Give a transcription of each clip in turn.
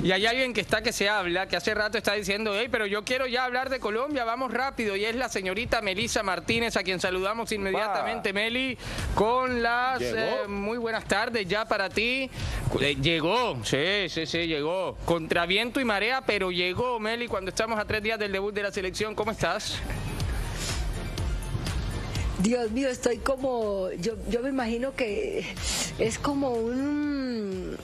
Y hay alguien que se habla, que hace rato está diciendo, hey, pero yo quiero ya hablar de Colombia, vamos rápido. Y es la señorita Melissa Martínez, a quien saludamos inmediatamente. Meli, con las muy buenas tardes ya para ti. Llegó, sí, llegó. Contra viento y marea, pero llegó, Meli, cuando estamos a 3 días del debut de la selección. ¿Cómo estás? Dios mío, estoy como, yo me imagino que es como un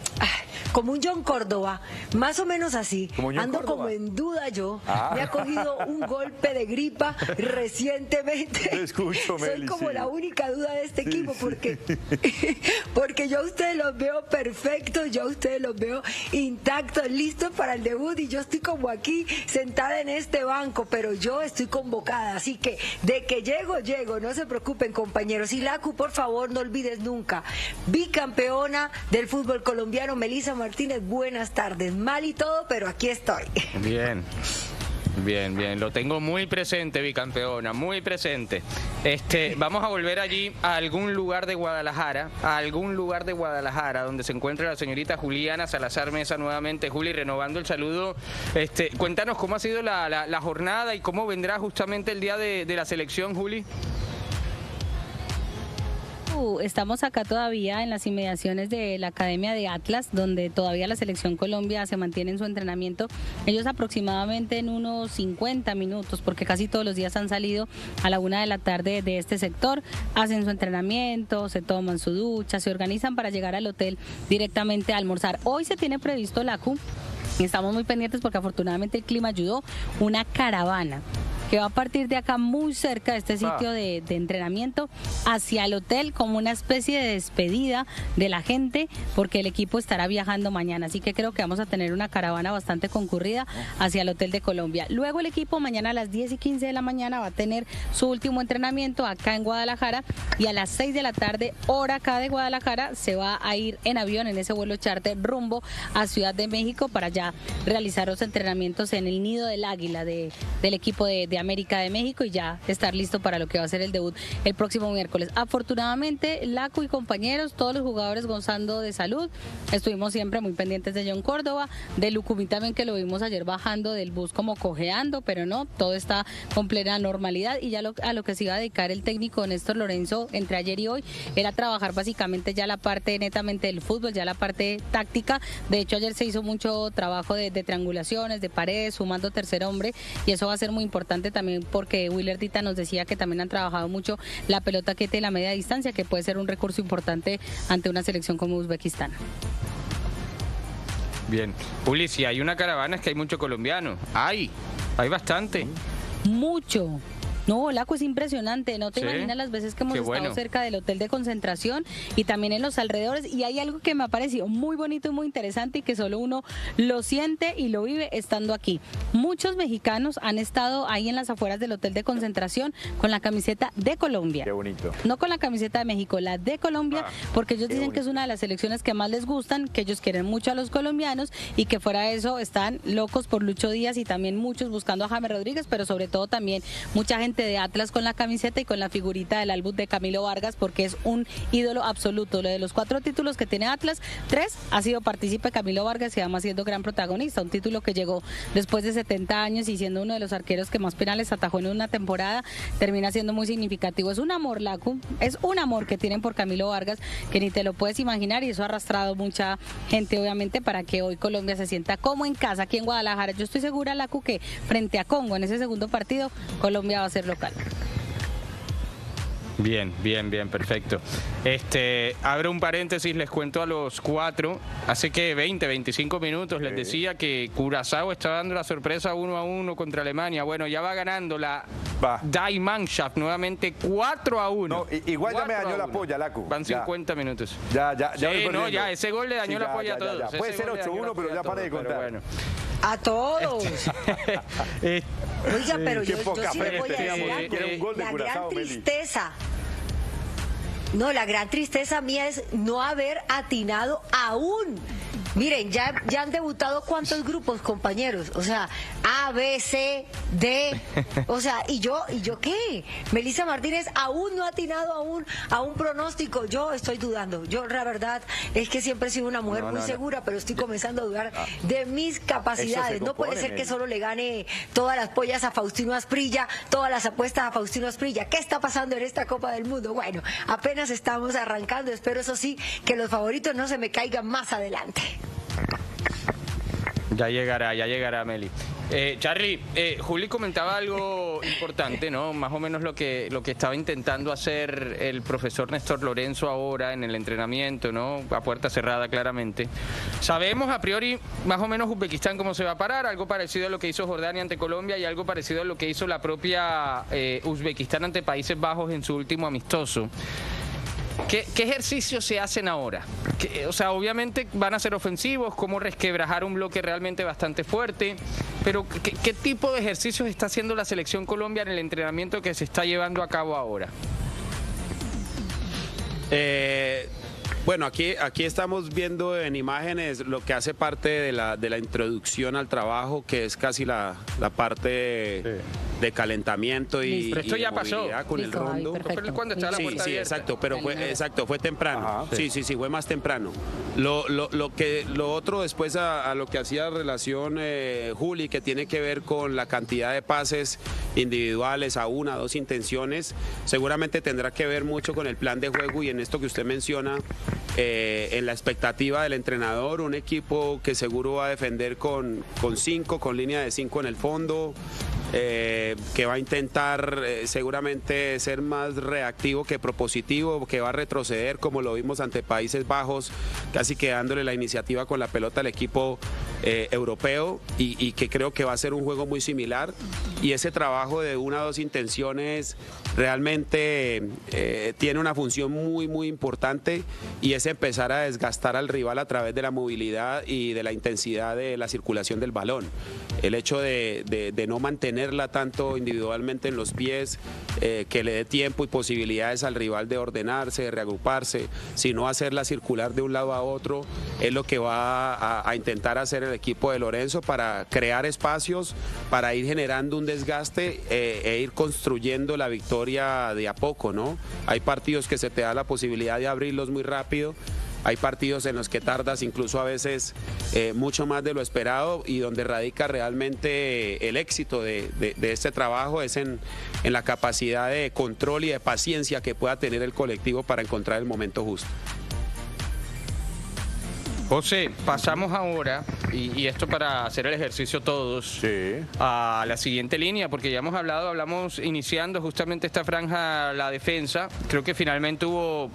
John Córdoba, más o menos así. Ando Córdoba, como en duda yo. Me ha cogido un golpe de gripa recientemente. Te escucho, Meli, soy como la única duda de este equipo, porque yo a ustedes los veo perfectos, yo a ustedes los veo intactos, listos para el debut, y yo estoy como aquí sentada en este banco, pero yo estoy convocada, así que de que llego, no se preocupen, compañeros. Y Lacu, por favor, no olvides nunca, bicampeona del fútbol colombiano, Melissa Martínez, buenas tardes. Mal y todo, pero aquí estoy. Bien, lo tengo muy presente, bicampeona, muy presente. Vamos a volver allí a algún lugar de Guadalajara, donde se encuentra la señorita Juliana Salazar Mesa nuevamente. Juli, renovando el saludo, cuéntanos cómo ha sido la jornada y cómo vendrá justamente el día de la selección, Juli. Estamos acá todavía en las inmediaciones de la Academia de Atlas, donde todavía la Selección Colombia se mantiene en su entrenamiento. Ellos aproximadamente en unos 50 minutos, porque casi todos los días han salido a la 1 de la tarde de este sector, hacen su entrenamiento, se toman su ducha, se organizan para llegar al hotel directamente a almorzar. Hoy se tiene previsto, Lacu, y estamos muy pendientes porque afortunadamente el clima ayudó, una caravana que va a partir de acá muy cerca de este sitio de entrenamiento hacia el hotel, como una especie de despedida de la gente, porque el equipo estará viajando mañana, así que creo que vamos a tener una caravana bastante concurrida hacia el Hotel de Colombia. Luego el equipo mañana a las 10:15 de la mañana va a tener su último entrenamiento acá en Guadalajara, y a las 6 de la tarde, hora acá de Guadalajara, se va a ir en avión, en ese vuelo charter, rumbo a Ciudad de México para ya realizar los entrenamientos en el Nido del Águila del equipo de América de México, y ya estar listo para lo que va a ser el debut el próximo miércoles. Afortunadamente, Lacu y compañeros, todos los jugadores gozando de salud. Estuvimos siempre muy pendientes de John Córdoba, de Lucumí también, que lo vimos ayer bajando del bus como cojeando, pero no, todo está con plena normalidad. Y ya a lo que se iba a dedicar el técnico Néstor Lorenzo entre ayer y hoy era trabajar básicamente ya la parte netamente del fútbol, ya la parte táctica. De hecho, ayer se hizo mucho trabajo de triangulaciones, de paredes, sumando tercer hombre, y eso va a ser muy importante también, porque Willer Dita nos decía que también han trabajado mucho la pelota quieta y la media distancia, que puede ser un recurso importante ante una selección como Uzbekistán. Bien, Juli, si hay una caravana es que hay mucho colombiano. Hay bastante. Mucho. No, Laco, es impresionante, no te imaginas las veces que hemos estado cerca del hotel de concentración y también en los alrededores, y hay algo que me ha parecido muy bonito y muy interesante y que solo uno lo siente y lo vive estando aquí. Muchos mexicanos han estado ahí en las afueras del hotel de concentración con la camiseta de Colombia. Qué bonito. No con la camiseta de México, la de Colombia, porque ellos dicen que es una de las selecciones que más les gustan, que ellos quieren mucho a los colombianos, y que fuera de eso están locos por Lucho Díaz, y también muchos buscando a James Rodríguez, pero sobre todo también mucha gente de Atlas con la camiseta y con la figurita del álbum de Camilo Vargas, porque es un ídolo absoluto. Lo de los 4 títulos que tiene Atlas, 3 ha sido partícipe Camilo Vargas, y además siendo gran protagonista. Un título que llegó después de 70 años y siendo uno de los arqueros que más penales atajó en una temporada, termina siendo muy significativo. Es un amor, Lacu, es un amor que tienen por Camilo Vargas que ni te lo puedes imaginar, y eso ha arrastrado mucha gente, obviamente, para que hoy Colombia se sienta como en casa aquí en Guadalajara. Yo estoy segura, Lacu, que frente a Congo en ese segundo partido, Colombia va a ser local. Bien, perfecto. Abro un paréntesis, les cuento a los 4, hace que 25 minutos les decía que Curazao está dando la sorpresa 1-1 contra Alemania. Bueno, ya va ganando la Die Mannschaft nuevamente 4-1. No, igual ya me dañó la polla, Lacu. Van 50 minutos. Ya. Ya, ese gol le dañó la polla a todos. Ya. Puede ser 8-1, pero ya paré de contar. Bueno. A todos. Oiga, pero yo sí le voy a decir algo. La gran tristeza. No, la gran tristeza mía es no haber atinado aún Miren, ya han debutado ¿cuántos grupos, compañeros? O sea, A, B, C, D. O sea, ¿y yo qué? Melissa Martínez aún no ha atinado a un pronóstico. Yo estoy dudando. Yo, la verdad, es que siempre he sido una mujer muy segura, pero estoy comenzando a dudar de mis capacidades. No puede ser que solo le gane todas las pollas a Faustino Asprilla, todas las apuestas a Faustino Asprilla. ¿Qué está pasando en esta Copa del Mundo? Bueno, apenas estamos arrancando. Espero, eso sí, que los favoritos no se me caigan más adelante. Ya llegará, Meli. Charly, Juli comentaba algo importante, ¿no? Más o menos lo que estaba intentando hacer el profesor Néstor Lorenzo ahora en el entrenamiento, ¿no? A puerta cerrada, claramente. Sabemos a priori más o menos Uzbekistán cómo se va a parar, algo parecido a lo que hizo Jordania ante Colombia y algo parecido a lo que hizo la propia Uzbekistán ante Países Bajos en su último amistoso. ¿Qué ejercicios se hacen ahora? O sea, obviamente van a ser ofensivos, cómo resquebrajar un bloque realmente bastante fuerte, pero ¿qué tipo de ejercicios está haciendo la selección Colombia en el entrenamiento que se está llevando a cabo ahora? Bueno, aquí estamos viendo en imágenes lo que hace parte de la introducción al trabajo, que es casi la parte de calentamiento y esto ya pasó con el rondo. Cuando estaba la puerta abierta. Exacto, pero fue temprano. Ajá, sí, fue más temprano. Lo otro después a lo que hacía relación Juli, que tiene que ver con la cantidad de pases individuales a 1, 2 intenciones, seguramente tendrá que ver mucho con el plan de juego y en esto que usted menciona, en la expectativa del entrenador, un equipo que seguro va a defender con 5, con línea de 5 en el fondo, que va a intentar seguramente ser más reactivo que propositivo, que va a retroceder como lo vimos ante Países Bajos, casi que dándole la iniciativa con la pelota al equipo europeo y que creo que va a ser un juego muy similar, y ese trabajo de 1 a 2 intenciones realmente tiene una función muy muy importante, y es empezar a desgastar al rival a través de la movilidad y de la intensidad de la circulación del balón. El hecho de no mantenerla tanto individualmente en los pies, que le dé tiempo y posibilidades al rival de ordenarse, de reagruparse, sino hacerla circular de un lado a otro, es lo que va a intentar hacer el equipo de Lorenzo para crear espacios, para ir generando un desgaste e ir construyendo la victoria de a poco, ¿no? Hay partidos que se te da la posibilidad de abrirlos muy rápido. Hay partidos en los que tardas incluso a veces mucho más de lo esperado, y donde radica realmente el éxito de este trabajo es en la capacidad de control y de paciencia que pueda tener el colectivo para encontrar el momento justo. José, pasamos ahora, y esto para hacer el ejercicio todos, a la siguiente línea, porque ya hablamos iniciando justamente esta franja, la defensa. Creo que finalmente hubo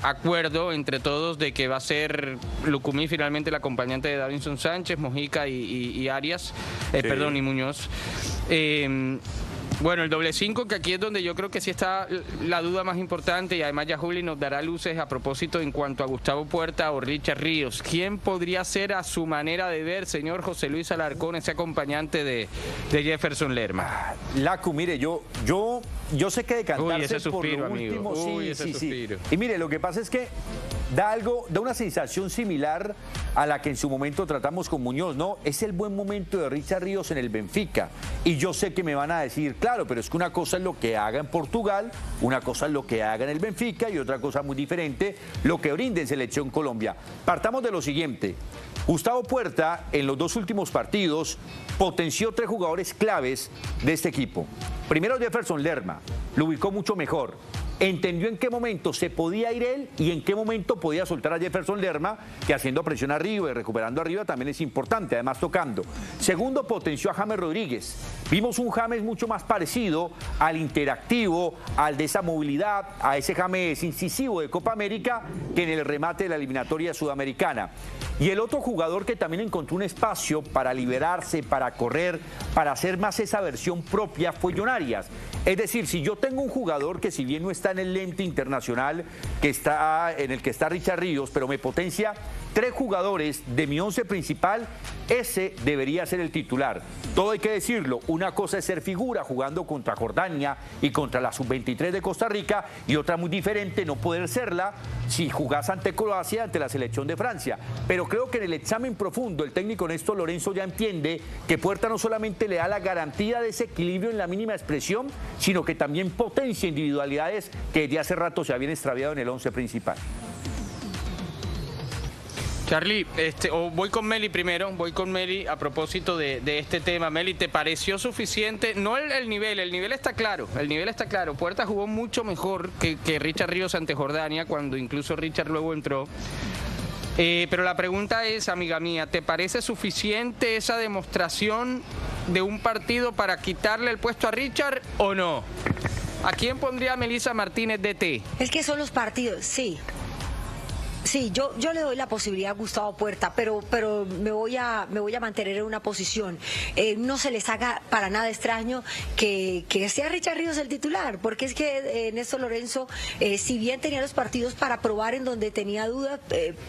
acuerdo entre todos de que va a ser Lucumí finalmente el acompañante de Davinson Sánchez, Mojica y Arias, y Muñoz. Bueno, el doble 5, que aquí es donde yo creo que sí está la duda más importante, y además ya Juli nos dará luces a propósito en cuanto a Gustavo Puerta o Richard Ríos. ¿Quién podría ser, a su manera de ver, señor José Luis Alarcón, ese acompañante de Jefferson Lerma? Lacu, mire, yo sé que decantarse suspiro, por lo último, sí. Y mire, lo que pasa es que da una sensación similar a la que en su momento tratamos con Muñoz, ¿no? Es el buen momento de Richard Ríos en el Benfica. Y yo sé que me van a decir, claro, pero es que una cosa es lo que haga en Portugal, una cosa es lo que haga en el Benfica, y otra cosa muy diferente, lo que brinde en Selección Colombia. Partamos de lo siguiente. Gustavo Puerta, en los 2 últimos partidos, potenció 3 jugadores claves de este equipo. Primero, Jefferson Lerma, lo ubicó mucho mejor. Entendió en qué momento se podía ir él y en qué momento podía soltar a Jefferson Lerma, que haciendo presión arriba y recuperando arriba también es importante, además tocando. Segundo, potenció a James Rodríguez. Vimos un James mucho más parecido al interactivo, al de esa movilidad, a ese James incisivo de Copa América, que en el remate de la eliminatoria sudamericana. Y el otro jugador que también encontró un espacio para liberarse, para correr, para hacer más esa versión propia, fue John Arias. Es decir, si yo tengo un jugador que, si bien no está en el lente internacional en el que está Richard Ríos, pero me potencia 3 jugadores de mi 11 principal, ese debería ser el titular. Todo hay que decirlo, una cosa es ser figura jugando contra Jordania y contra la sub-23 de Costa Rica, y otra muy diferente no poder serla si jugás ante Croacia, ante la selección de Francia. Pero creo que en el examen profundo el técnico Néstor Lorenzo ya entiende que Puerta no solamente le da la garantía de ese equilibrio en la mínima expresión, sino que también potencia individualidades que desde hace rato se habían extraviado en el 11 principal. Charly, voy con Meli primero, voy con Meli a propósito de este tema. Meli, ¿te pareció suficiente? No el nivel está claro, Puerta jugó mucho mejor que Richard Ríos ante Jordania, cuando incluso Richard luego entró. Pero la pregunta es, amiga mía, ¿te parece suficiente esa demostración de un partido para quitarle el puesto a Richard o no? ¿A quién pondría Melissa Martínez DT? Es que son los partidos, sí. Sí, yo le doy la posibilidad a Gustavo Puerta, pero me voy a mantener en una posición. No se les haga para nada extraño que sea Richard Ríos el titular, porque es que Néstor Lorenzo, si bien tenía los partidos para probar en donde tenía dudas,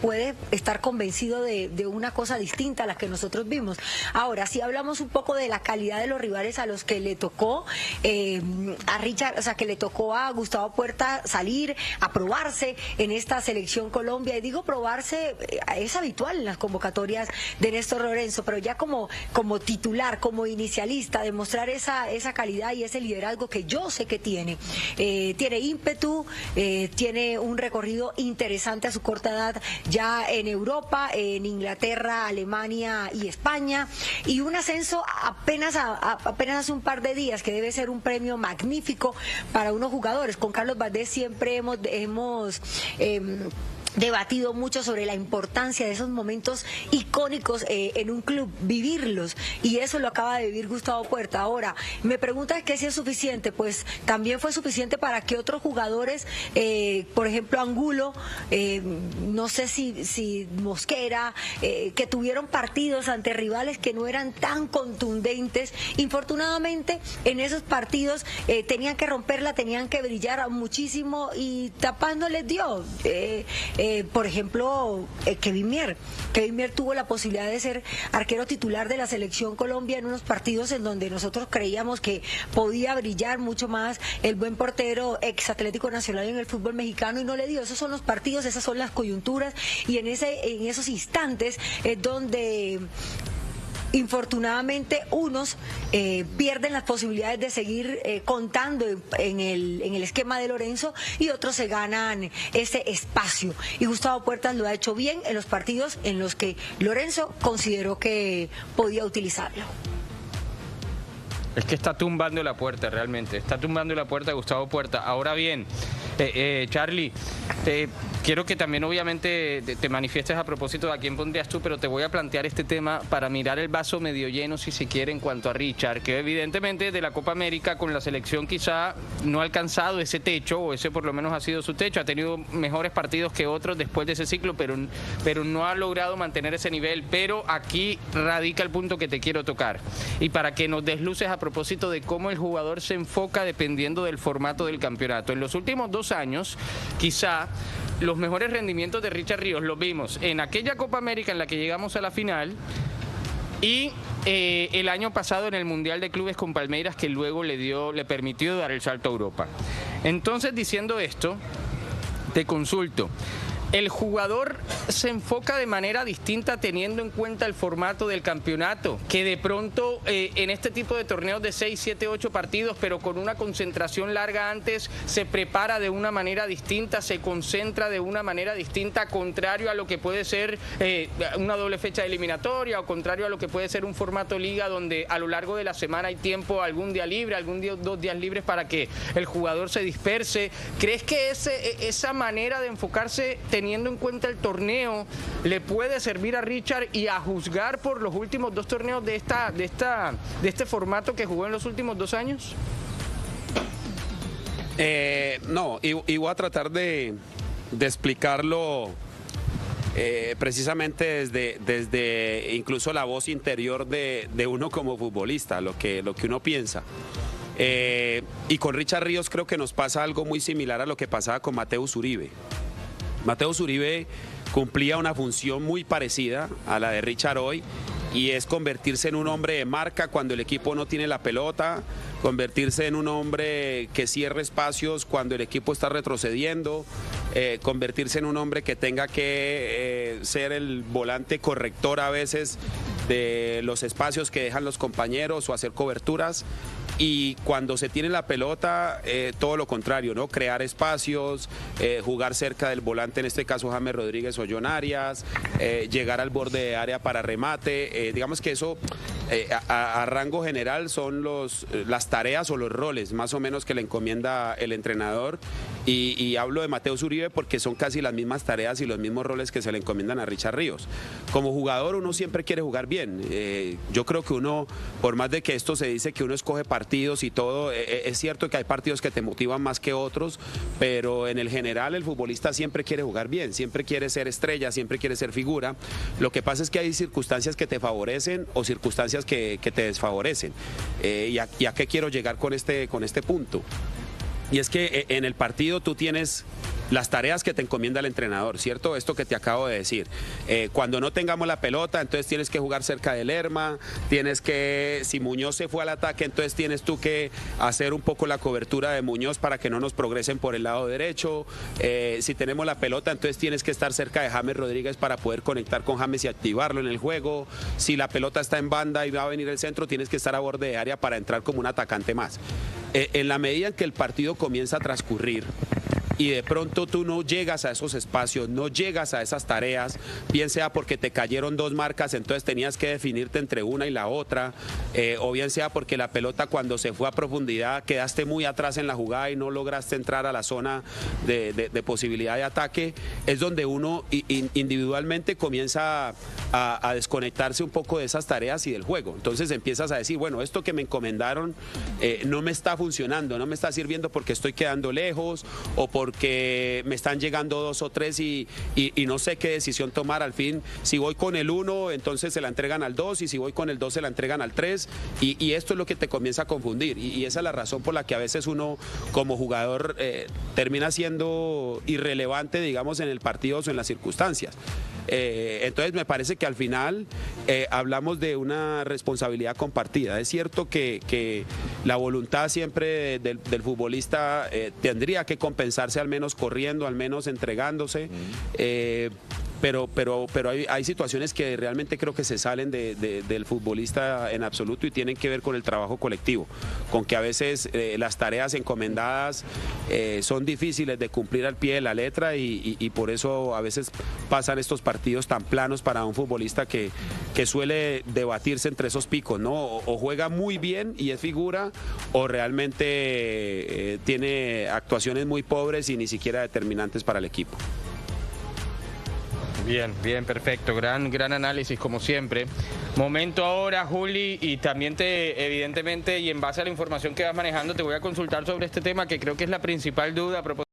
puede estar convencido de una cosa distinta a la que nosotros vimos. Ahora, si hablamos un poco de la calidad de los rivales a los que le tocó a Richard, o sea, que le tocó a Gustavo Puerta salir a probarse en esta selección Colombia. Y digo probarse, es habitual en las convocatorias de Néstor Lorenzo, pero ya como titular, como inicialista, demostrar esa calidad y ese liderazgo que yo sé que tiene. Tiene ímpetu, tiene un recorrido interesante a su corta edad ya en Europa, en Inglaterra, Alemania y España, y un ascenso apenas hace un par de días, que debe ser un premio magnífico para unos jugadores. Con Carlos Valdés siempre hemos debatido mucho sobre la importancia de esos momentos icónicos en un club, vivirlos, y eso lo acaba de vivir Gustavo Puerta. Ahora, me preguntas que si es suficiente, pues también fue suficiente para que otros jugadores, por ejemplo Angulo, no sé si Mosquera, que tuvieron partidos ante rivales que no eran tan contundentes, infortunadamente en esos partidos tenían que romperla, tenían que brillar muchísimo y tapándoles dio. Por ejemplo, Kevin Mier tuvo la posibilidad de ser arquero titular de la selección Colombia en unos partidos en donde nosotros creíamos que podía brillar mucho más el buen portero ex Atlético Nacional en el fútbol mexicano, y no le dio. Esos son los partidos, esas son las coyunturas, y en esos instantes es donde infortunadamente unos pierden las posibilidades de seguir contando en el esquema de Lorenzo, y otros se ganan ese espacio, y Gustavo Puertas lo ha hecho bien en los partidos en los que Lorenzo consideró que podía utilizarlo. Es que está tumbando la puerta, realmente. Está tumbando la puerta Gustavo Puerta. Ahora bien, Charly, quiero que también obviamente te manifiestes a propósito de a quién pondrías tú, pero te voy a plantear este tema para mirar el vaso medio lleno, si se quiere, en cuanto a Richard, que evidentemente de la Copa América con la selección quizá no ha alcanzado ese techo, o ese por lo menos ha sido su techo. Ha tenido mejores partidos que otros después de ese ciclo, pero no ha logrado mantener ese nivel. Pero aquí radica el punto que te quiero tocar, y para que nos desluces a propósito de cómo el jugador se enfoca dependiendo del formato del campeonato. En los últimos 2 años, quizá los mejores rendimientos de Richard Ríos los vimos en aquella Copa América en la que llegamos a la final, y el año pasado en el Mundial de Clubes con Palmeiras, que luego le permitió dar el salto a Europa. Entonces, diciendo esto, te consulto. El jugador se enfoca de manera distinta teniendo en cuenta el formato del campeonato, que de pronto en este tipo de torneos de 6, 7, 8 partidos, pero con una concentración larga antes, se prepara de una manera distinta, se concentra de una manera distinta, contrario a lo que puede ser una doble fecha de eliminatoria, o contrario a lo que puede ser un formato liga, donde a lo largo de la semana hay tiempo, algún día libre, 2 días libres, para que el jugador se disperse. ¿Crees que esa manera de enfocarse teniendo en cuenta el torneo le puede servir a Richard, y a juzgar por los últimos 2 torneos de este formato que jugó en los últimos 2 años? No, y voy a tratar de explicarlo precisamente desde incluso la voz interior de uno como futbolista, lo que uno piensa. Y con Richard Ríos creo que nos pasa algo muy similar a lo que pasaba con Mateus Uribe. Mateus Uribe cumplía una función muy parecida a la de Richard hoy, y es convertirse en un hombre de marca cuando el equipo no tiene la pelota, convertirse en un hombre que cierre espacios cuando el equipo está retrocediendo, convertirse en un hombre que tenga que ser el volante corrector a veces de los espacios que dejan los compañeros o hacer coberturas. Y cuando se tiene la pelota, todo lo contrario, ¿no? Crear espacios, jugar cerca del volante, en este caso James Rodríguez o John Arias, llegar al borde de área para remate. Digamos que eso a rango general son las tareas o los roles más o menos que le encomienda el entrenador. Y hablo de Mateus Uribe porque son casi las mismas tareas y los mismos roles que se le encomiendan a Richard Ríos. Como jugador uno siempre quiere jugar bien. Yo creo que uno, por más de que esto se dice que uno escoge partidos y todo, es cierto que hay partidos que te motivan más que otros, pero en el general el futbolista siempre quiere jugar bien, siempre quiere ser estrella, siempre quiere ser figura. Lo que pasa es que hay circunstancias que te favorecen o circunstancias que te desfavorecen. ¿Y a qué quiero llegar con este punto? Y es que en el partido tú tienes las tareas que te encomienda el entrenador, ¿cierto? Esto que te acabo de decir. Cuando no tengamos la pelota, entonces tienes que jugar cerca del Lerma, tienes que, si Muñoz se fue al ataque, entonces tienes tú que hacer un poco la cobertura de Muñoz para que no nos progresen por el lado derecho. Si tenemos la pelota, entonces tienes que estar cerca de James Rodríguez para poder conectar con James y activarlo en el juego. Si la pelota está en banda y va a venir el centro, tienes que estar a borde de área para entrar como un atacante más. En la medida en que el partido comienza a transcurrir y de pronto tú no llegas a esos espacios, no llegas a esas tareas, bien sea porque te cayeron dos marcas, entonces tenías que definirte entre una y la otra, o bien sea porque la pelota cuando se fue a profundidad quedaste muy atrás en la jugada y no lograste entrar a la zona de posibilidad de ataque, es donde uno individualmente comienza a desconectarse un poco de esas tareas y del juego. Entonces empiezas a decir, bueno, esto que me encomendaron no me está funcionando, no me está sirviendo porque estoy quedando lejos o porque me están llegando dos o tres y no sé qué decisión tomar. Al fin, si voy con el 1, entonces se la entregan al 2, y si voy con el 2 se la entregan al 3, y esto es lo que te comienza a confundir, y esa es la razón por la que a veces uno como jugador termina siendo irrelevante, digamos, en el partido o en las circunstancias. Entonces me parece que al final hablamos de una responsabilidad compartida. Es cierto que la voluntad siempre del futbolista tendría que compensarse, al menos corriendo, al menos entregándose, pero hay situaciones que realmente creo que se salen del futbolista en absoluto y tienen que ver con el trabajo colectivo, con que a veces las tareas encomendadas son difíciles de cumplir al pie de la letra, y por eso a veces pasan estos partidos tan planos para un futbolista que suele debatirse entre esos picos, ¿no? O juega muy bien y es figura, o realmente tiene actuaciones muy pobres y ni siquiera determinantes para el equipo. Bien, bien, perfecto. Gran análisis, como siempre. Momento ahora, Juli, y también evidentemente, y en base a la información que vas manejando, te voy a consultar sobre este tema que creo que es la principal duda a propósito